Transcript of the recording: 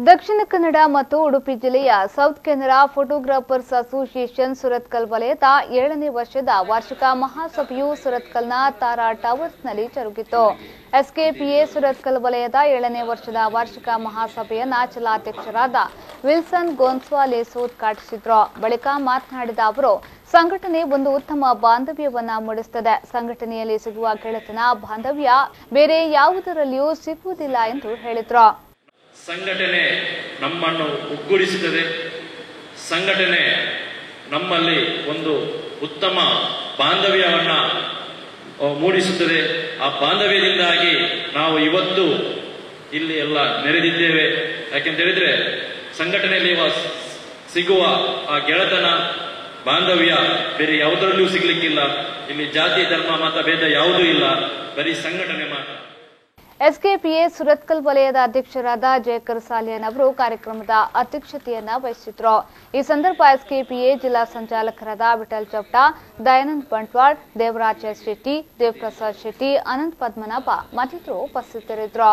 ದಕ್ಷಿಣ ಕನ್ನಡ ಮತ್ತು ಉಡುಪಿ ಜಿಲ್ಲೆಯ south Canara photographers association Surathkal ವಲಯದ 7ನೇ ವರ್ಷದ ವಾರ್ಷಿಕ ಮಹಾಸಭೆಯು ಸುರತ್ಕಲ್ನ ತಾರಾ ಟವರ್ಸ್ನಲ್ಲಿ ಜರುಗಿತು. ಎಸ್ಕೆಪಿಎ ಸುರತ್ಕಲ್ ವಲಯದ 7ನೇ ವರ್ಷದ ವಾರ್ಷಿಕ ಮಹಾಸಭೆಯನ್ನ ಜಿಲ್ಲಾಧ್ಯಕ್ಷರಾದ ವಿಲ್ಸನ್ ಗೋನ್ಸಾಲೆಸ್ ಉದ್ಘಾಟಿಸಿದರು. ಬಳಿಕ ಮಾತನಾಡಿದ ಅವರು, ಸಂಘಟನೆ ಒಂದು ಉತ್ತಮ ಬಾಂಧವ್ಯವನ್ನ ಮೂಡಿಸುತ್ತದೆ. ಸಂಘಟನೆಯಲ್ಲಿ ಸಿಗುವ ಗೆಳೆತನ ಬಾಂಧವ್ಯ ಬೇರೆ ಯಾವುದರಲ್ಲಿಯೂ ಸಿಗುವುದಿಲ್ಲ ಎಂದು ಹೇಳಿದರು. ಸಂಘಟನೆ ನಮ್ಮನ್ನು ಒಗ್ಗೂಡಿಸುತ್ತದೆ. ಸಂಘಟನೆ ನಮ್ಮಲ್ಲಿ ಒಂದು ಉತ್ತಮ ಬಾಂಧವ್ಯವನ್ನ ಮೂಡಿಸುತ್ತದೆ. ಆ ಬಾಂಧವ್ಯದಿಂದಾಗಿ ನಾವು ಇವತ್ತು ಇಲ್ಲಿ ಎಲ್ಲ ನೆರೆದಿದ್ದೇವೆ. ಯಾಕೆಂತ ಹೇಳಿದ್ರೆ ಸಂಘಟನೆಯಲ್ಲಿ ಸಿಗುವ ಆ ಗೆಳೆತನ ಬಾಂಧವ್ಯ ಬೇರೆ ಯಾವುದರಲ್ಲೂ ಸಿಗ್ಲಿಕ್ಕಿಲ್ಲ. ಇಲ್ಲಿ ಜಾತಿ ಧರ್ಮ ಮತ ಭೇದ ಯಾವುದೂ ಇಲ್ಲ, ಬರೀ ಸಂಘಟನೆ ಮಾತ್ರ. ಎಸ್ಕೆಪಿಎ ಸುರತ್ಕಲ್ ವಲಯದ ಅಧ್ಯಕ್ಷರಾದ ಜಯಕರ್ ಸಾಲಿಯನ್ ಅವರು ಕಾರ್ಯಕ್ರಮದ ಅಧ್ಯಕ್ಷತೆಯನ್ನ ವಹಿಸಿದ್ರು. ಈ ಸಂದರ್ಭ ಎಸ್ಕೆಪಿಎ ಜಿಲ್ಲಾ ಸಂಚಾಲಕರಾದ ವಿಠಲ್ ಚೌಟಾ, ದಯಾನಂದ್ ಬಂಟ್ವಾಡ್, ದೇವರಾಜ ಶೆಟ್ಟಿ, ದೇವಪ್ರಸಾದ್ ಶೆಟ್ಟಿ, ಅನಂತ್ ಪದ್ಮನಾಭ ಮತ್ತಿತರರು ಉಪಸ್ಥಿತರಿದ್ದರು.